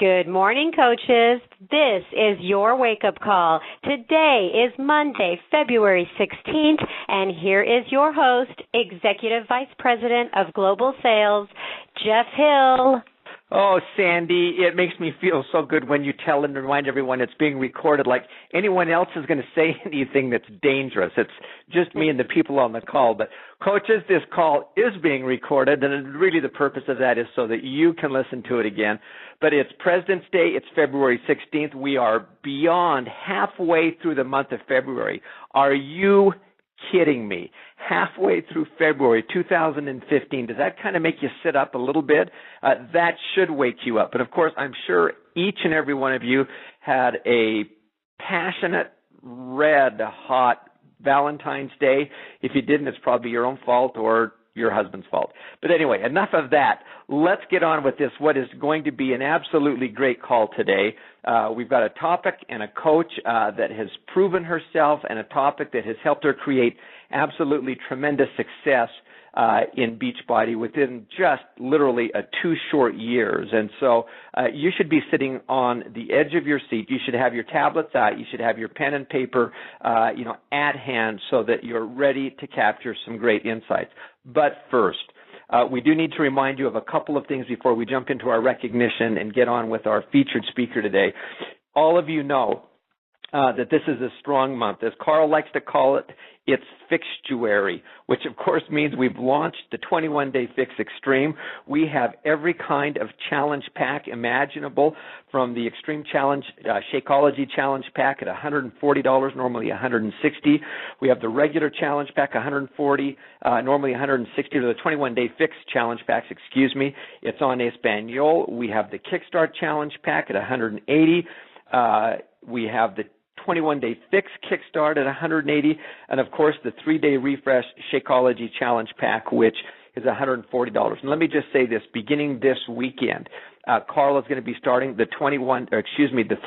Good morning, coaches. This is your wake-up call. Today is Monday, February 16th, and here is your host, Executive Vice President of Global Sales, Jeff Hill. Oh, Sandy, it makes me feel so good when you tell and remind everyone it's being recorded, like anyone else is going to say anything that's dangerous. It's just me and the people on the call. But, coaches, this call is being recorded, and really the purpose of that is so that you can listen to it again. But it's President's Day. It's February 16th. We are beyond halfway through the month of February. Are you kidding me? Halfway through February 2015. Does that kind of make you sit up a little bit? That should wake you up. But, of course, I'm sure each and every one of you had a passionate, red-hot Valentine's Day. If you didn't, it's probably your own fault or your husband's fault. But anyway, enough of that. Let's get on with this, what is going to be an absolutely great call today. We've got a topic and a coach that has proven herself, and a topic that has helped her create absolutely tremendous success in Beachbody within just literally 2 short years. And so you should be sitting on the edge of your seat. You should have your tablets out. You should have your pen and paper at hand so that you're ready to capture some great insights. But first, we do need to remind you of a couple of things before we jump into our recognition and get on with our featured speaker today. All of you know that this is a strong month. As Carl likes to call it, it's Fixtuary, which of course means we've launched the 21-Day Fix Extreme. We have every kind of challenge pack imaginable, from the Extreme Challenge, Shakeology Challenge Pack at $140, normally $160. We have the regular challenge pack, $140, normally $160, or the 21-Day Fix Challenge Packs, excuse me. It's on Espanol. We have the Kickstart Challenge Pack at $180. We have the 21-Day Fix Kickstart at $180, and of course the 3-Day Refresh Shakeology Challenge Pack, which is $140. And let me just say this: beginning this weekend, Carl is going to be starting the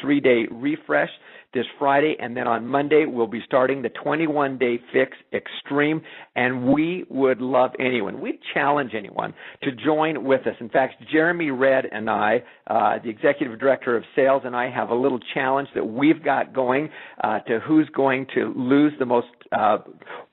3-Day Refresh this Friday, and then on Monday we'll be starting the 21-Day Fix Extreme, and we would love anyone. We'd challenge anyone to join with us. In fact, Jeremy Redd and I, the Executive Director of Sales, and I have a little challenge that we've got going to who's going to lose the most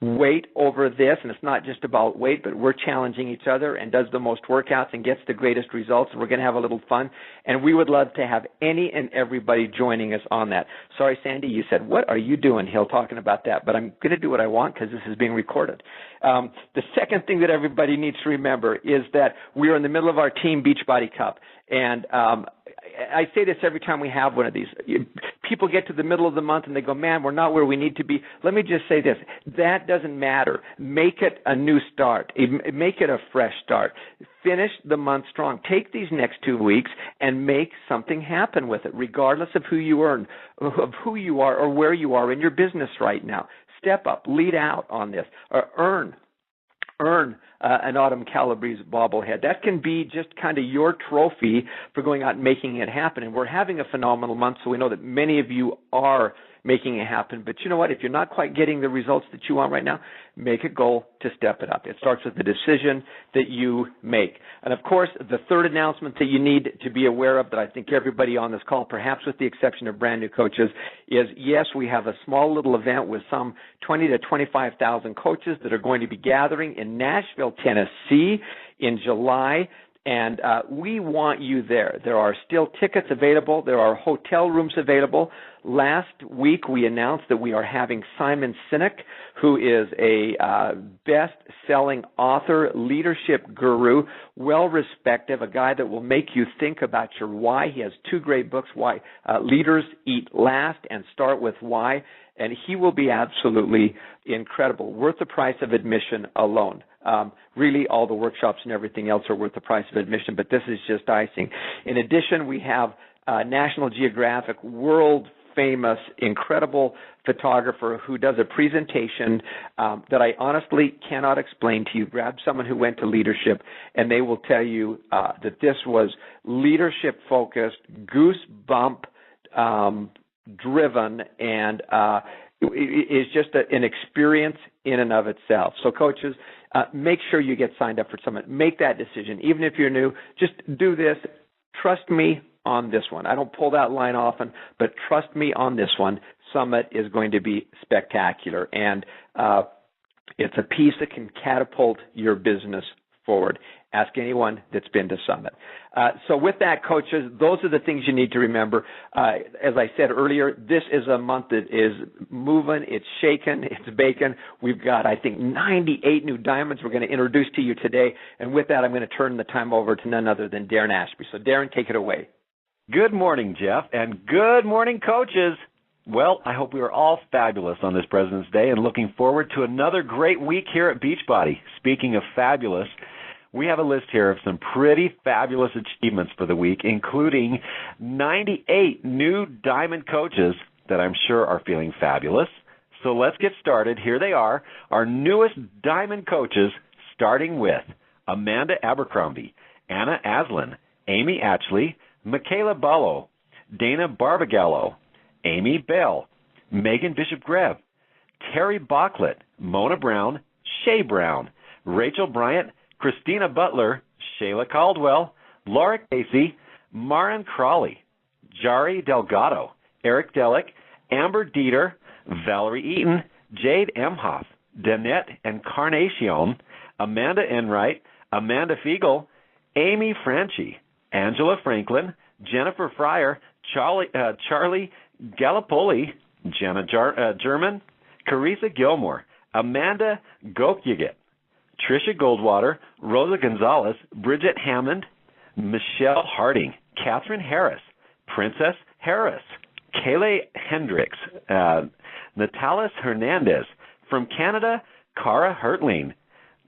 weight over this. And it's not just about weight, but we're challenging each other, and does the most workouts and gets the greatest results, and we're going to have a little fun. And we would love to have any and everybody joining us on that. Sorry, Sandy, you said, what are you doing, Hill, talking about that? But I'm going to do what I want because this is being recorded. The second thing that everybody needs to remember is that we are in the middle of our Team Beachbody Cup. And I say this every time we have one of these. People get to the middle of the month and they go, man, we're not where we need to be. Let me just say this. That doesn't matter. Make it a new start. Make it a fresh start. Finish the month strong. Take these next 2 weeks and make something happen with it, regardless of who you are, or where you are in your business right now. Step up. Lead out on this. Or earn an Autumn Calabrese bobblehead. That can be just kind of your trophy for going out and making it happen. And we're having a phenomenal month, so we know that many of you are making it happen. But you know what? If you're not quite getting the results that you want right now, make a goal to step it up. It starts with the decision that you make. And, of course, the third announcement that you need to be aware of, that I think everybody on this call, perhaps with the exception of brand new coaches, is, yes, we have a small little event with some 20 to 25,000 coaches that are going to be gathering in Nashville, Tennessee in July. And we want you there. There are still tickets available. There are hotel rooms available. Last week we announced that we are having Simon Sinek, who is a best-selling author, leadership guru, well-respected, a guy that will make you think about your why. He has 2 great books, Why Leaders Eat Last and Start With Why. And he will be absolutely incredible, worth the price of admission alone. Really, all the workshops and everything else are worth the price of admission, but this is just icing. In addition, we have National Geographic, world-famous, incredible photographer who does a presentation that I honestly cannot explain to you. Grab someone who went to leadership, and they will tell you that this was leadership-focused, goosebump driven, and is just an experience in and of itself. So coaches, make sure you get signed up for Summit. Make that decision. Even if you're new, just do this. Trust me, on this one. I don't pull that line often, but trust me on this one. Summit is going to be spectacular, and it's a piece that can catapult your business forward. Ask anyone that's been to Summit. So with that, coaches, those are the things you need to remember. As I said earlier, this is a month that is moving, it's shaking, it's baking. We've got, I think, 98 new diamonds we're going to introduce to you today. And with that, I'm going to turn the time over to none other than Darren Ashby. So Darren, take it away. Good morning, Jeff, and good morning, coaches. Well, I hope we are all fabulous on this President's Day and looking forward to another great week here at Beachbody. Speaking of fabulous, we have a list here of some pretty fabulous achievements for the week, including 98 new Diamond coaches that I'm sure are feeling fabulous. So let's get started. Here they are, our newest Diamond coaches, starting with Amanda Abercrombie, Anna Aslan, Amy Atchley, Michaela Ballo, Dana Barbagallo, Amy Bell, Megan Bishop-Greb, Terry Bachlet, Mona Brown, Shay Brown, Rachel Bryant, Christina Butler, Shayla Caldwell, Laura Casey, Marin Crawley, Jari Delgado, Eric Delick, Amber Dieter, Valerie Eaton, Jade Emhoff, Danette Encarnacion, Amanda Enright, Amanda Fiegel, Amy Franchi, Angela Franklin, Jennifer Fryer, Charlie Gallipoli, Jenna German, Carissa Gilmore, Amanda Gokyaget, Tricia Goldwater, Rosa Gonzalez, Bridget Hammond, Michelle Harding, Catherine Harris, Princess Harris, Kayleigh Hendricks, Natalis Hernandez. From Canada, Cara Hertling,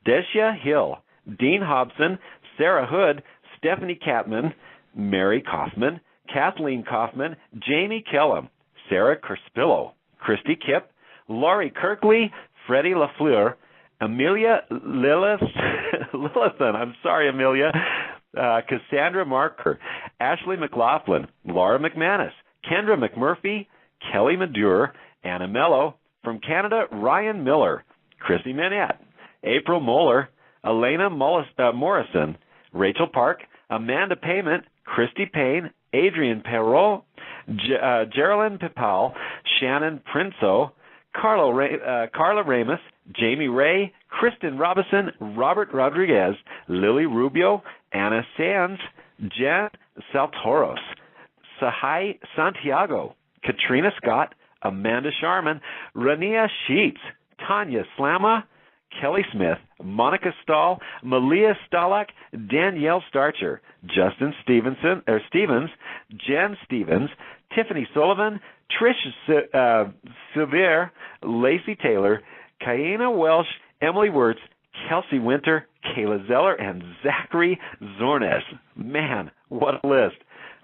Desia Hill, Dean Hobson, Sarah Hood, Stephanie Catman, Mary Kaufman, Kathleen Kaufman, Jamie Kellum, Sarah Crispillo, Christy Kipp, Laurie Kirkley, Freddie Lafleur, Amelia Lillithan, I'm sorry, Amelia, Cassandra Marker, Ashley McLaughlin, Laura McManus, Kendra McMurphy, Kelly Madure, Anna Mello. From Canada, Ryan Miller, Chrissy Manette, April Moeller, Elena Morrison, Rachel Park, Amanda Payment, Christy Payne, Adrian Perrault, Geraldine Pipal, Shannon Princeau, Carla Ramus, Jamie Ray, Kristen Robinson, Robert Rodriguez, Lily Rubio, Anna Sands, Jen Saltoros, Sahai Santiago, Katrina Scott, Amanda Sharman, Rania Sheets, Tanya Slama, Kelly Smith, Monica Stahl, Malia Stallak, Danielle Starcher, Justin Stevens, Jen Stevens, Tiffany Sullivan, Trish Sevier, Lacey Taylor, Kayana Welsh, Emily Wirtz, Kelsey Winter, Kayla Zeller, and Zachary Zornes. Man, what a list.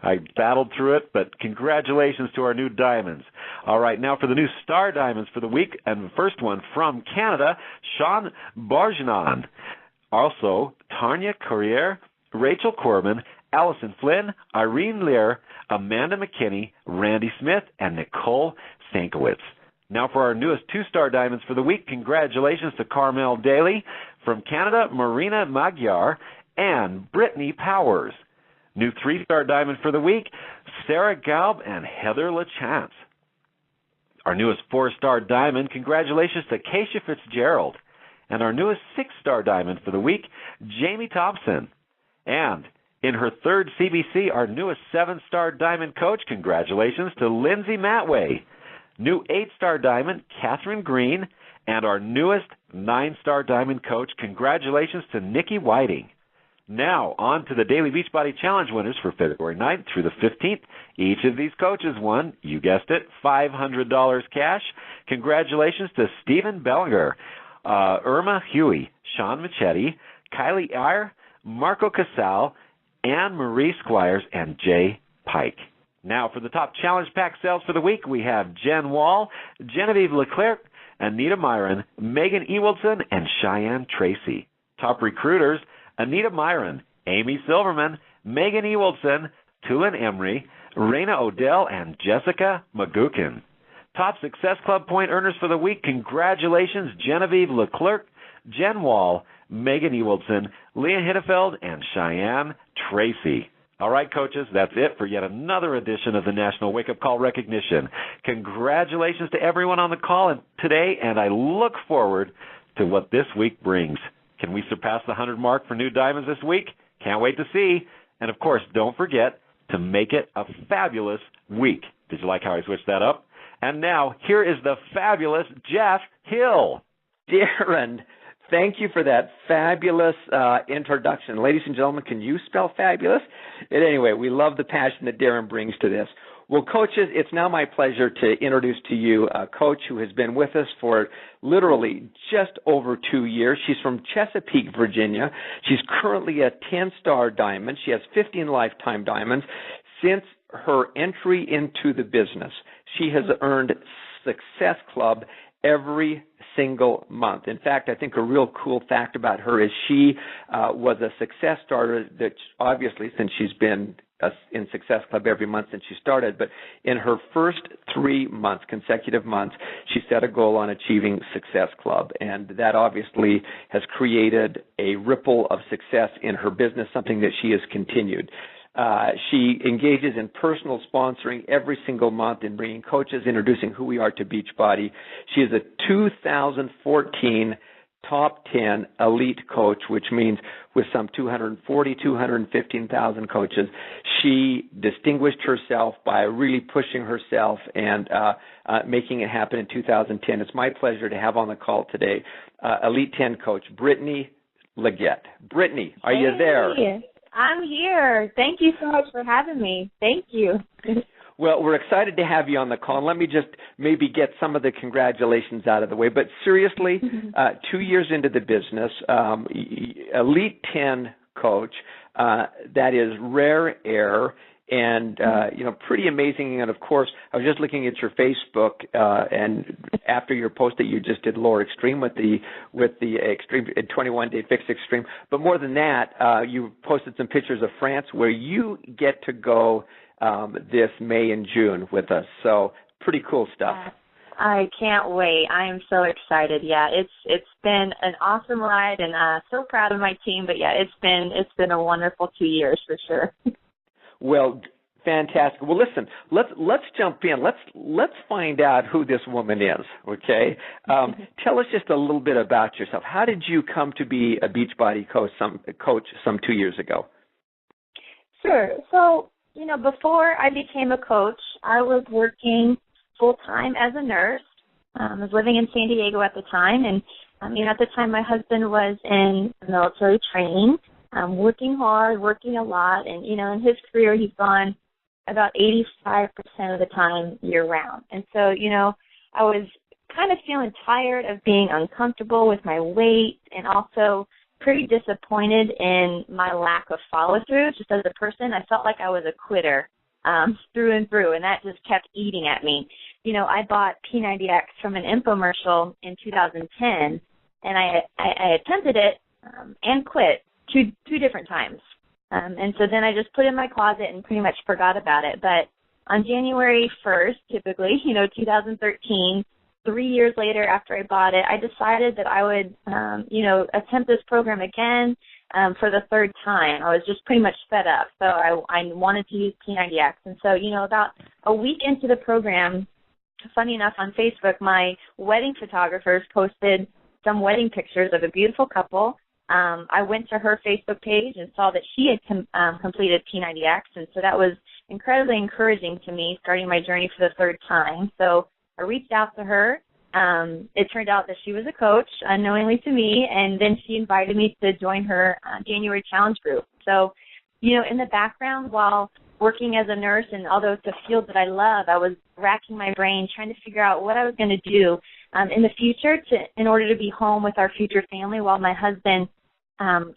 I battled through it, but congratulations to our new diamonds. All right, now for the new star diamonds for the week, and the first one from Canada, Sean Barjanan. Also, Tanya Courier, Rachel Corbin, Allison Flynn, Irene Lear, Amanda McKinney, Randy Smith, and Nicole Stankiewicz. Now for our newest two-star diamonds for the week, congratulations to Carmel Daly. From Canada, Marina Magyar and Brittany Powers. New three-star diamond for the week, Sarah Gaub and Heather LaChance. Our newest four-star diamond, congratulations to Keisha Fitzgerald. And our newest six-star diamond for the week, Jamie Thompson. And in her third CBC, our newest seven-star diamond coach, congratulations to Lindsay Matway. New eight-star diamond, Catherine Green. And our newest nine-star diamond coach, congratulations to Nikki Whiting. Now, on to the Daily Beachbody Challenge winners for February 9th through the 15th. Each of these coaches won, you guessed it, $500 cash. Congratulations to Stephen Bellinger, Irma Huey, Sean Machete, Kylie Iyer, Marco Casal, Anne Marie Squires, and Jay Pike. Now, for the top Challenge Pack sales for the week, we have Jen Wall, Genevieve Leclerc, Anita Myron, Megan Ewaldson, and Cheyenne Tracy. Top recruiters, Anita Myron, Amy Silverman, Megan Ewaldson, Tulin Emery, Raina Odell, and Jessica Magukin. Top Success Club point earners for the week, congratulations, Genevieve Leclerc, Jen Wall, Megan Ewaldson, Leah Hittefeld, and Cheyenne Tracy. All right, coaches, that's it for yet another edition of the National Wake Up Call Recognition. Congratulations to everyone on the call today, and I look forward to what this week brings. Can we surpass the 100 mark for new diamonds this week? Can't wait to see. And, of course, don't forget to make it a fabulous week. Did you like how I switched that up? And now, here is the fabulous Jeff Hill. Darren, thank you for that fabulous introduction. Ladies and gentlemen, can you spell fabulous? And anyway, we love the passion that Darren brings to this. Well, coaches, it's now my pleasure to introduce to you a coach who has been with us for literally just over 2 years. She's from Chesapeake, Virginia. She's currently a 10-star diamond. She has 15 lifetime diamonds. Since her entry into the business, she has earned Success Club every single month. In fact, I think a real cool fact about her is she was a success starter that obviously, since she's been in Success Club every month since she started, but in her first 3 months, consecutive months, she set a goal on achieving Success Club, and that obviously has created a ripple of success in her business, something that she has continued. She engages in personal sponsoring every single month in bringing coaches, introducing who we are to Beachbody. She is a 2014 top 10 elite coach, which means with some 215,000 coaches, she distinguished herself by really pushing herself and making it happen in 2010. It's my pleasure to have on the call today Elite 10 coach Brittany LeGette. Brittany, are you there? I'm here. Thank you so much for having me. Thank you. Well, we're excited to have you on the call. And let me just maybe get some of the congratulations out of the way. But seriously, 2 years into the business, Elite 10 coach, that is rare air and, pretty amazing. And, of course, I was just looking at your Facebook and after your post that you just did, Lower Extreme, with the Extreme 21-Day Fix Extreme. But more than that, you posted some pictures of France where you get to go this May and June with us. So pretty cool stuff. I can't wait. I am so excited. Yeah, it's been an awesome ride, and so proud of my team. But yeah, it's been a wonderful 2 years for sure. Well, fantastic. Well, listen, let's jump in. Let's find out who this woman is. Okay, tell us just a little bit about yourself. How did you come to be a Beachbody coach some 2 years ago? Sure. So, before I became a coach, I was working full-time as a nurse. I was living in San Diego at the time, and, at the time my husband was in military training, working hard, working a lot, and, in his career he's gone about 85% of the time year-round. And so, I was kind of feeling tired of being uncomfortable with my weight and also pretty disappointed in my lack of follow-through. Just as a person, I felt like I was a quitter through and through, and that just kept eating at me. I bought P90X from an infomercial in 2010, and I attempted it and quit two different times. And so then I just put it in my closet and pretty much forgot about it. But on January 1st, typically, 2013, 3 years later after I bought it, I decided that I would, attempt this program again for the third time. I was just pretty much fed up. So I wanted to use P90X. And so, about a week into the program, funny enough, on Facebook, my wedding photographers posted some wedding pictures of a beautiful couple. I went to her Facebook page and saw that she had completed P90X. And so that was incredibly encouraging to me, starting my journey for the third time. So I reached out to her. It turned out that she was a coach, unknowingly to me, and then she invited me to join her January challenge group. So, in the background, while working as a nurse, and although it's a field that I love, I was racking my brain trying to figure out what I was going to do in the future in order to be home with our future family while my husband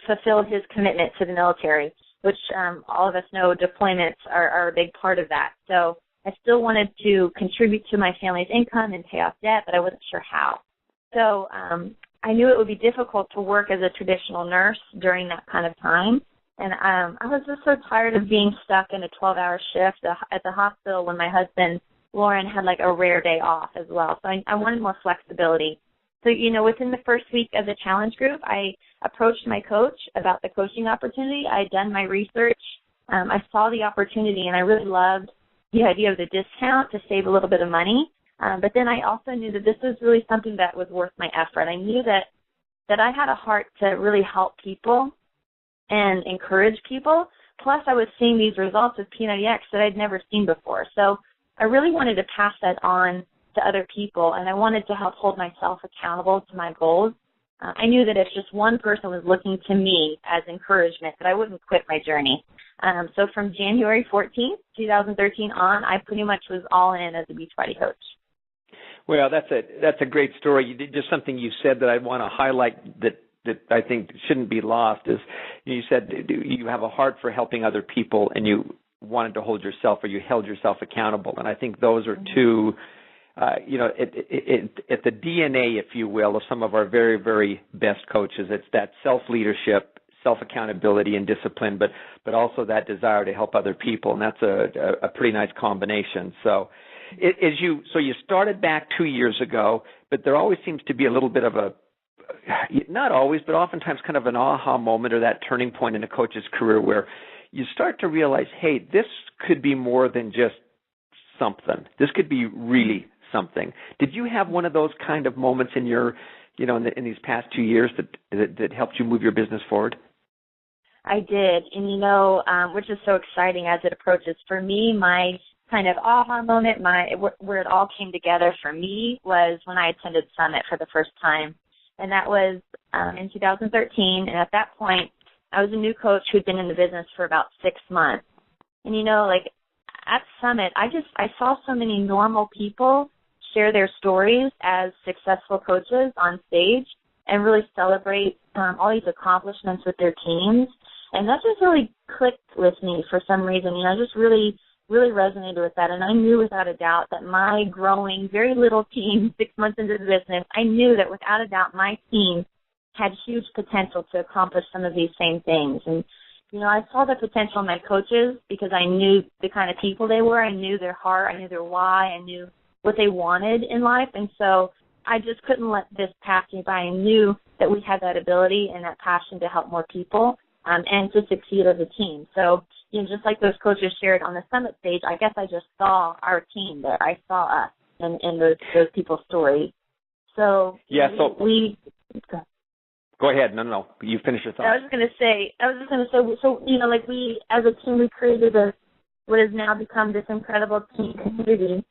fulfilled his commitment to the military, which all of us know deployments are a big part of that. So I still wanted to contribute to my family's income and pay off debt, but I wasn't sure how. So I knew it would be difficult to work as a traditional nurse during that kind of time. And I was just so tired of being stuck in a 12-hour shift at the hospital when my husband, Lauren, had like a rare day off as well. So I wanted more flexibility. So, within the first week of the challenge group, I approached my coach about the coaching opportunity. I had done my research I saw the opportunity, and I really loved the idea of the discount to save a little bit of money. But then I also knew that this was really something that was worth my effort. I knew that I had a heart to really help people and encourage people. Plus, I was seeing these results with P90X that I'd never seen before. So I really wanted to pass that on to other people, and I wanted to help hold myself accountable to my goals. I knew that if just one person was looking to me as encouragement, that I wouldn't quit my journey. So from January 14th, 2013 on, I pretty much was all in as a Beachbody coach. Well, that's a great story. You did just something you said that I want to highlight that I think shouldn't be lost is you said you have a heart for helping other people, and you wanted to hold yourself, or you held yourself accountable. And I think those are two, at the DNA, if you will, of some of our very, very best coaches. It's that self-leadership, self-accountability and discipline, but also that desire to help other people. And that's a pretty nice combination. So you started back 2 years ago, but there always seems to be a little bit of not always, but oftentimes kind of an aha moment or that turning point in a coach's career where you start to realize, hey, this could be more than just something. This could be really something. Did you have one of those kind of moments in your, in these past 2 years that helped you move your business forward? I did, and which is so exciting as it approaches. For me, my kind of aha moment, where it all came together for me was when I attended Summit for the first time. And that was in 2013. And at that point, I was a new coach who'd been in the business for about 6 months. And, at Summit, I saw so many normal people share their stories as successful coaches on stage and really celebrate all these accomplishments with their teams. And that just really clicked with me for some reason. I just really resonated with that. And I knew without a doubt that my growing, very little team, 6 months into the business, I knew that without a doubt my team had huge potential to accomplish some of these same things. And, I saw the potential in my coaches because I knew the kind of people they were. I knew their heart. I knew their why. I knew what they wanted in life. And so I just couldn't let this pass me by. I knew that we had that ability and that passion to help more people and to succeed as a team. So, just like those coaches shared on the Summit stage, I guess I just saw our team there. I saw us in those people's stories. So yeah, we go ahead. No, you finish your thought. I was just going to say, so we as a team, we created what has now become this incredible team community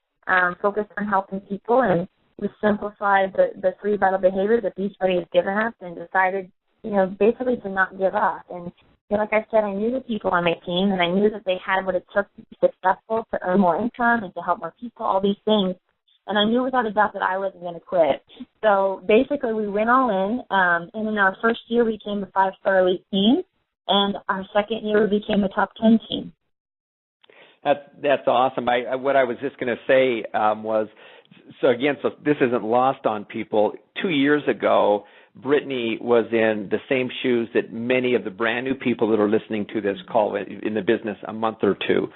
focused on helping people, and we simplified the 3 vital behaviors that Beachbody has given us, and decided, basically to not give up. And like I said, I knew the people on my team, and I knew that they had what it took to be successful, to earn more income and to help more people, all these things. And I knew without a doubt that I wasn't going to quit. So basically we went all in, and in our first year we became a 5-star elite team, and our second year we became a top 10 team. That's awesome. What I was just going to say was, so this isn't lost on people. 2 years ago, Brittany was in the same shoes that many of the brand new people that are listening to this call in the business a month or two.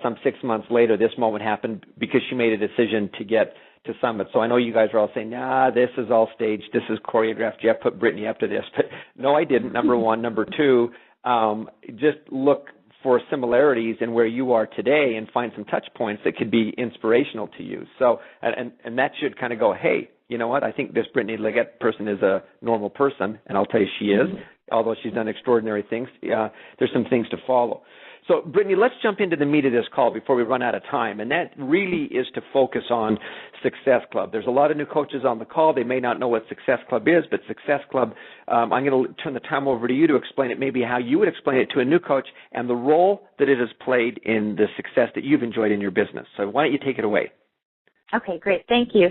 Some 6 months later, this moment happened because she made a decision to get to Summit. So I know you guys are all saying, this is all staged, this is choreographed, Jeff put Brittany up to this. But no, I didn't, number one. Number two, just look for similarities in where you are today and find some touch points that could be inspirational to you. So, and that should kind of go, hey, you know what, I think this Brittany LeGette person is a normal person, and I'll tell you she is, although she's done extraordinary things. There's some things to follow. So, Brittany, let's jump into the meat of this call before we run out of time, and that really is to focus on Success Club. There's a lot of new coaches on the call. They may not know what Success Club is, but Success Club, I'm going to turn the time over to you to explain it, maybe how you would explain it to a new coach and the role that it has played in the success that you've enjoyed in your business. So why don't you take it away? Okay, great. Thank you.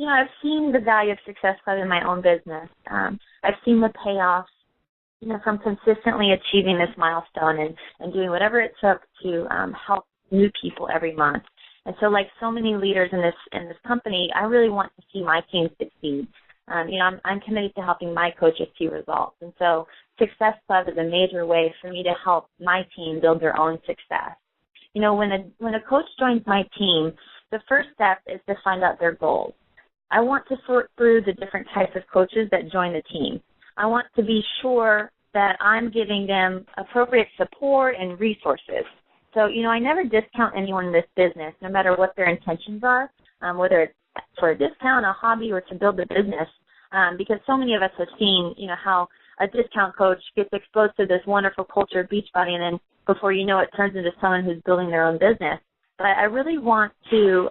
I've seen the value of Success Club in my own business. I've seen the payoffs, from consistently achieving this milestone and doing whatever it took to help new people every month. And so, like so many leaders in this company, I really want to see my team succeed. I'm committed to helping my coaches see results. And so Success Club is a major way for me to help my team build their own success. When a coach joins my team, the first step is to find out their goals. I want to sort through the different types of coaches that join the team. I want to be sure that I'm giving them appropriate support and resources. So, I never discount anyone in this business, no matter what their intentions are, whether it's for a discount, a hobby, or to build a business, because so many of us have seen, how a discount coach gets exposed to this wonderful culture of Beachbody, and then before you know it, turns into someone who's building their own business. But I really want to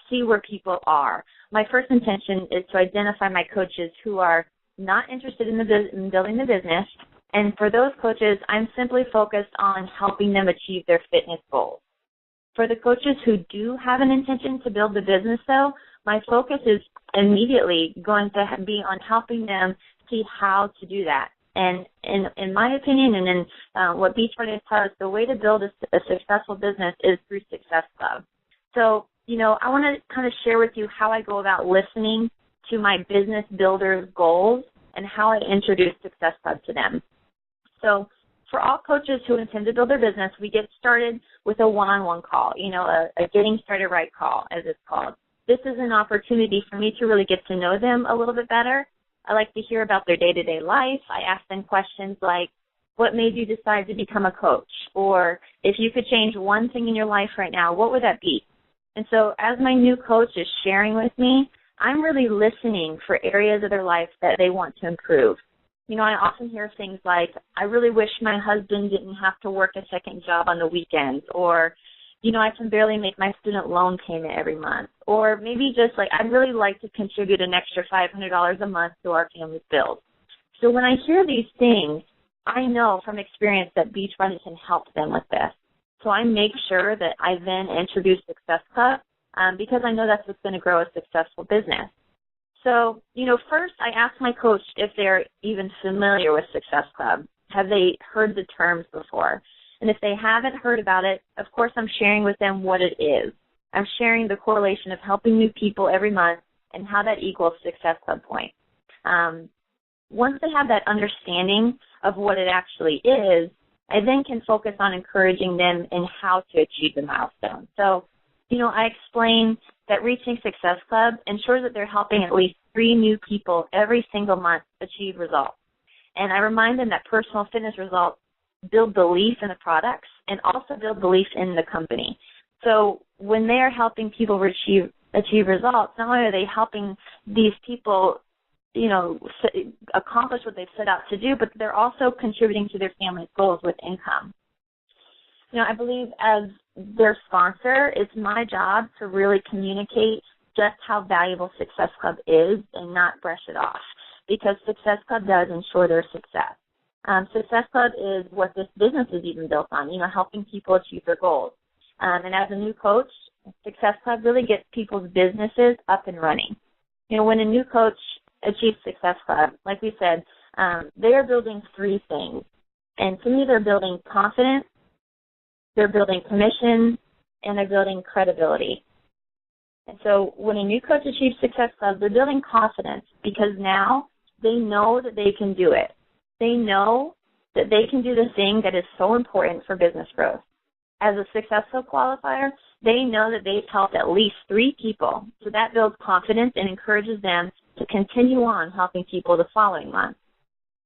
see where people are. My first intention is to identify my coaches who are not interested in building the business. And for those coaches, I'm simply focused on helping them achieve their fitness goals. For the coaches who do have an intention to build the business, though, my focus is immediately going to be on helping them see how to do that. And in my opinion, and in what Beachbody has taught us, the way to build a successful business is through Success Club. So, I want to kind of share with you how I go about listening to my business builders' goals and how I introduce Success Club to them. So for all coaches who intend to build their business, we get started with a one-on-one call, a getting started right call, as it's called. This is an opportunity for me to really get to know them a little bit better. I like to hear about their day-to-day life. I ask them questions like, what made you decide to become a coach? Or if you could change one thing in your life right now, what would that be? And so as my new coach is sharing with me, I'm really listening for areas of their life that they want to improve. I often hear things like, I really wish my husband didn't have to work a second job on the weekends, or, I can barely make my student loan payment every month, or maybe just like, I'd really like to contribute an extra $500 a month to our family's bills. So when I hear these things, I know from experience that Beachbody can help them with this. So I make sure that I then introduce Success Club because I know that's what's going to grow a successful business. So, first I ask my coach if they're even familiar with Success Club. Have they heard the terms before? And if they haven't heard about it, of course I'm sharing with them what it is. I'm sharing the correlation of helping new people every month and how that equals Success Club points. Once they have that understanding of what it actually is, I then can focus on encouraging them in how to achieve the milestone. So, I explain that reaching Success Club ensures that they're helping at least 3 new people every single month achieve results. And I remind them that personal fitness results build belief in the products and also build belief in the company. So when they're helping people achieve results, not only are they helping these people, accomplish what they've set out to do, but they're also contributing to their family's goals with income. I believe as their sponsor, it's my job to really communicate just how valuable Success Club is and not brush it off, because Success Club does ensure their success. Success Club is what this business is even built on, helping people achieve their goals. And as a new coach, Success Club really gets people's businesses up and running. When a new coach achieves Success Club, like we said, they are building 3 things. And to me, they're building confidence, they're building commission, and they're building credibility. And so when a new coach achieves Success Club, they're building confidence because now they know that they can do it. They know that they can do the thing that is so important for business growth. As a successful qualifier, they know that they've helped at least 3 people. So that builds confidence and encourages them to continue on helping people the following month.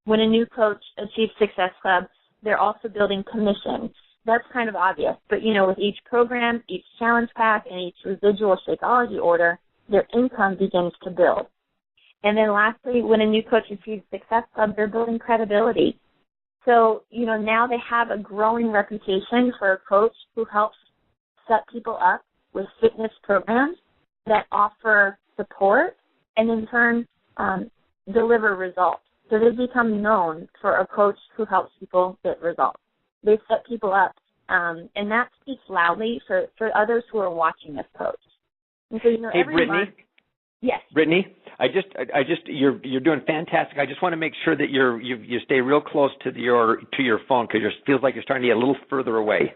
When a new coach achieves Success Club, they're also building commission. That's kind of obvious, but with each program, each challenge pack, and each residual Shakeology order, their income begins to build. And then lastly, when a new coach achieves Success Club, they're building credibility. So, now they have a growing reputation for a coach who helps set people up with fitness programs that offer support and in turn deliver results. So they become known for a coach who helps people get results. They set people up, and that speaks loudly for others who are watching this coach. And so, hey, every Brittany. month, yes. Brittany, you're doing fantastic. I just want to make sure that you stay real close to your phone because it feels like you're starting to get a little further away.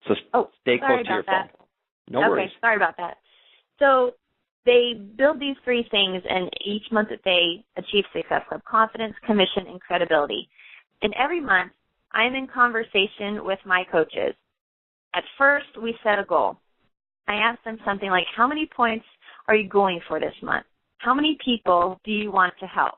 So stay close to your phone. No worries. Okay, sorry about that. So they build these 3 things, and each month that they achieve Success Club: confidence, commission, and credibility. And every month, I'm in conversation with my coaches. At first, we set a goal. I ask them something like, how many points are you going for this month? How many people do you want to help?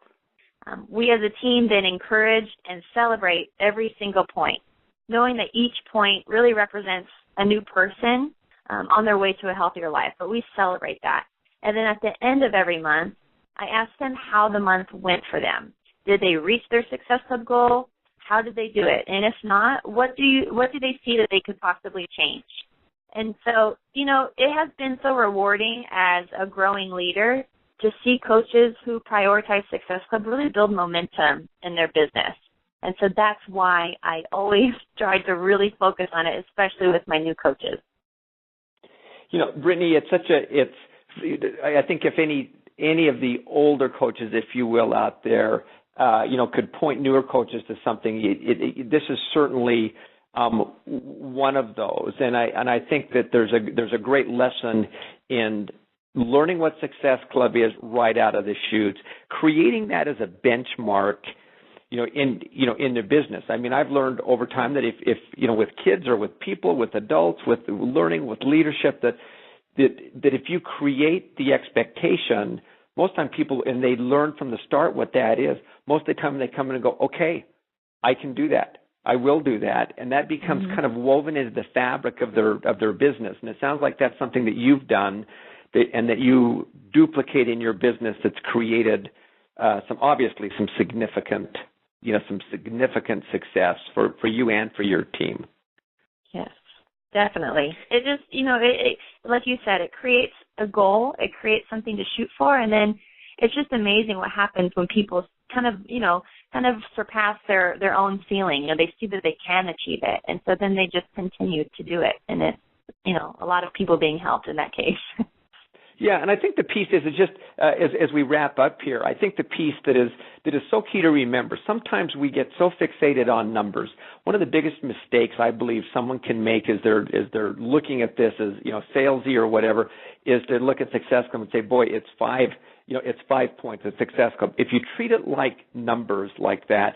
We as a team then encourage and celebrate every single point, knowing that each point really represents a new person on their way to a healthier life, but we celebrate that. And then at the end of every month, I ask them how the month went for them. Did they reach their Success Club goal? How did they do it? And if not, what do they see that they could possibly change? And so, it has been so rewarding as a growing leader to see coaches who prioritize Success Club really build momentum in their business. And so that's why I always try to really focus on it, especially with my new coaches. Brittany, I think if any of the older coaches, if you will, out there, could point newer coaches to something, this is certainly one of those. And I think that there's a great lesson in learning what Success Club is right out of the chutes, creating that as a benchmark, in their business. I mean, I've learned over time that if with kids or with people, with adults, with learning, with leadership, that if you create the expectation, most time people, and they learn from the start what that is, most of the time they come in and go, okay, I can do that. I will do that. And that becomes kind of woven into the fabric of their business. And it sounds like that's something that you've done and that you duplicate in your business that's created some significant success for you and for your team. Yes, definitely. It just, it like you said, it creates a goal, it creates something to shoot for, and then it's just amazing what happens when people kind of surpass their own ceiling. They see that they can achieve it, and so then they just continue to do it, and it's, a lot of people being helped in that case. Yeah, and I think the piece is just as we wrap up here, I think the piece that is so key to remember. Sometimes we get so fixated on numbers. One of the biggest mistakes I believe someone can make is they're looking at this as salesy or whatever, is to look at Success Club and say, boy, it's 5 points at Success Club. If you treat it like numbers like that,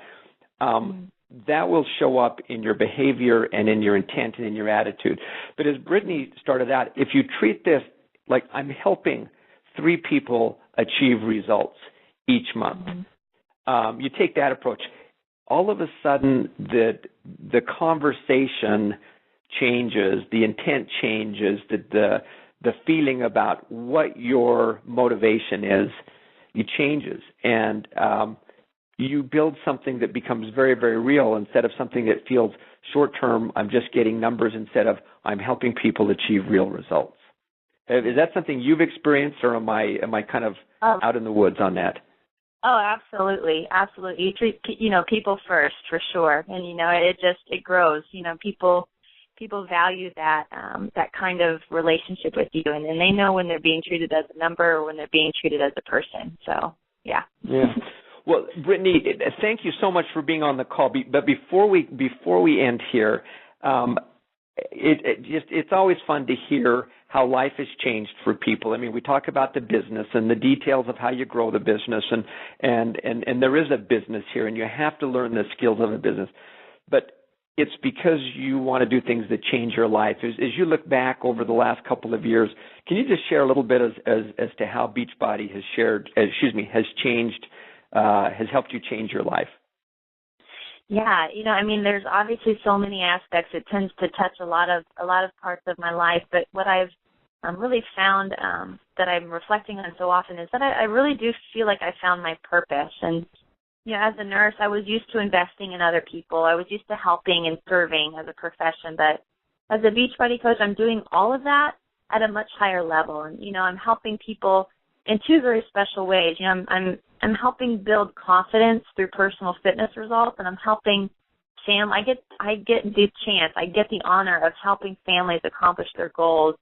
that will show up in your behavior and in your intent and in your attitude. But as Brittany started out, if you treat this like I'm helping 3 people achieve results each month, you take that approach, all of a sudden the conversation changes, the intent changes, the feeling about what your motivation is, it changes. And you build something that becomes very, very real instead of something that feels short-term, I'm just getting numbers, instead of I'm helping people achieve real results. Is that something you've experienced, or am I kind of out in the woods on that? Oh, absolutely. Absolutely. You treat, people first, for sure. And, it grows. People value that kind of relationship with you, and they know when they're being treated as a number or when they're being treated as a person. So, yeah. Yeah. Well, Brittany, thank you so much for being on the call. But before we end here, it's always fun to hear how life has changed for people. I mean, we talk about the business and the details of how you grow the business, and there is a business here, and you have to learn the skills of a business. But it's because you want to do things that change your life. As you look back over the last couple of years, can you just share a little bit as to how Beachbody has helped you change your life? Yeah, there's obviously so many aspects. It tends to touch a lot of parts of my life. But what I've really found that I'm reflecting on so often is that I really do feel like I found my purpose. And as a nurse, I was used to investing in other people. I was used to helping and serving as a profession. But as a Beachbody coach, I'm doing all of that at a much higher level. And I'm helping people in 2 very special ways. I'm helping build confidence through personal fitness results, and I'm helping I get the honor of helping families accomplish their goals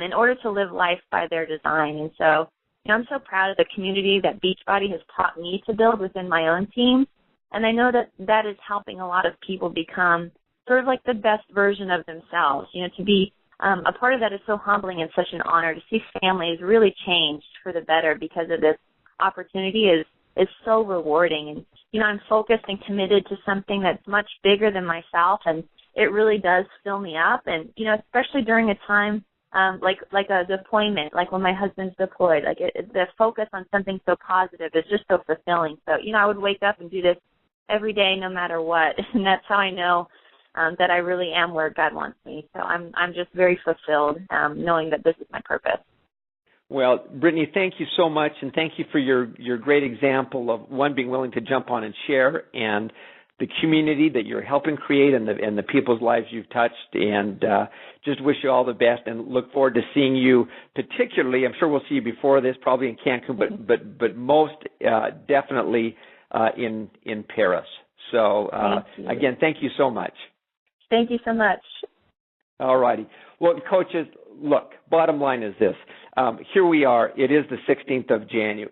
in order to live life by their design. And so, I'm so proud of the community that Beachbody has taught me to build within my own team, and I know that is helping a lot of people become sort of like the best version of themselves. To be a part of that is so humbling and such an honor to see families really changed for the better because of this opportunity is so rewarding. And, I'm focused and committed to something that's much bigger than myself, and it really does fill me up. And, especially during a time like a deployment, like when my husband's deployed. Like the focus on something so positive is just so fulfilling. So, I would wake up and do this every day, no matter what, and that's how I know that I really am where God wants me. So I'm just very fulfilled, knowing that this is my purpose. Well, Brittany, thank you so much, and thank you for your great example of, one, being willing to jump on and share, and the community that you're helping create and the people's lives you've touched, and just wish you all the best and look forward to seeing you, particularly, I'm sure we'll see you before this, probably in Cancun, but most definitely in Paris. So, again, thank you so much. Thank you so much. All righty. Well, coaches, look, bottom line is this. Here we are. It is the 16th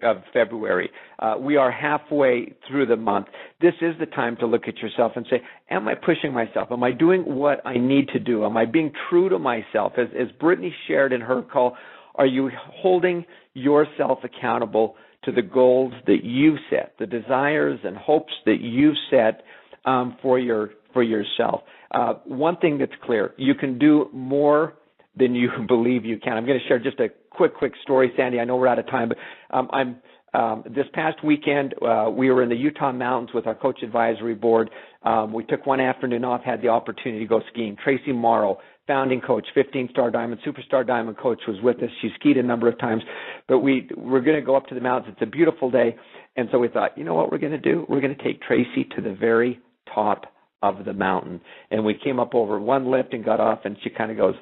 of February. We are halfway through the month. This is the time to look at yourself and say, am I pushing myself? Am I doing what I need to do? Am I being true to myself? As Brittany shared in her call, are you holding yourself accountable to the goals that you set, the desires and hopes that you set for yourself? One thing that's clear, you can do more than you believe you can. I'm going to share just a quick story, Sandy. I know we're out of time, but this past weekend, we were in the Utah Mountains with our coach advisory board. We took one afternoon off, had the opportunity to go skiing. Tracy Morrow, founding coach, 15-star diamond, superstar diamond coach, was with us. She skied a number of times, but we're going to go up to the mountains. It's a beautiful day, and so we thought, you know what we're going to do? We're going to take Tracy to the very top of the mountain, and we came up over one lift and got off, and she kind of goes,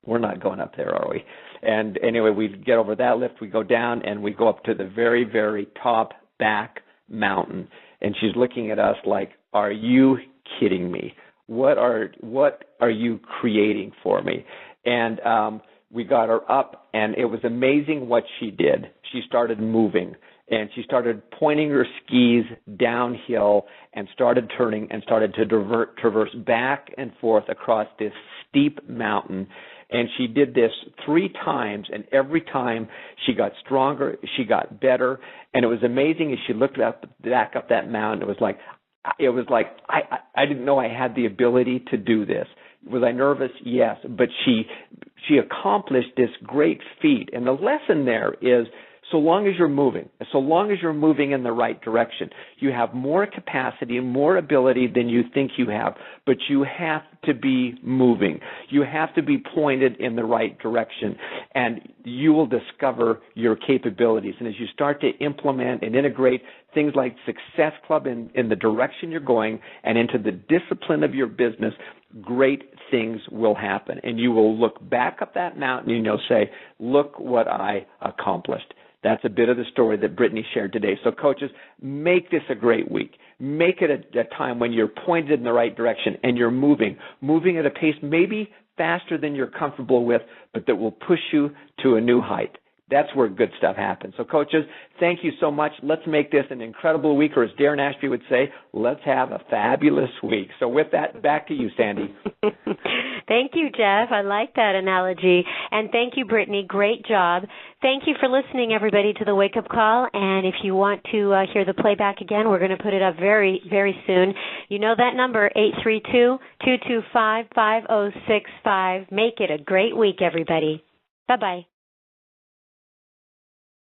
we're not going up there, are we? And anyway, we get over that lift, we go down, and we go up to the very, very top back mountain. And she's looking at us like, are you kidding me? What are you creating for me? And we got her up, and it was amazing what she did. She started moving, and she started pointing her skis downhill and started turning and started to traverse back and forth across this steep mountain. And she did this 3 times, and every time she got stronger, she got better. And it was amazing as she looked back up that mountain. It was like I didn't know I had the ability to do this. Was I nervous? Yes. But she accomplished this great feat. And the lesson there is, so long as you're moving in the right direction, you have more capacity, more ability than you think you have, but you have to be moving. You have to be pointed in the right direction, and you will discover your capabilities. And as you start to implement and integrate things like Success Club in the direction you're going and into the discipline of your business, great things will happen. And you will look back up that mountain and you'll say, look what I accomplished. That's a bit of the story that Brittany shared today. So coaches, make this a great week. Make it a time when you're pointed in the right direction and you're moving at a pace maybe faster than you're comfortable with, but that will push you to a new height. That's where good stuff happens. So coaches, thank you so much. Let's make this an incredible week, or as Darren Ashby would say, let's have a fabulous week. So with that, back to you, Sandy. Thank you, Jeff. I like that analogy. And thank you, Brittany. Great job. Thank you for listening, everybody, to the Wake Up Call. And if you want to hear the playback again, we're going to put it up very, very soon. You know that number, 832-225-5065. Make it a great week, everybody. Bye-bye.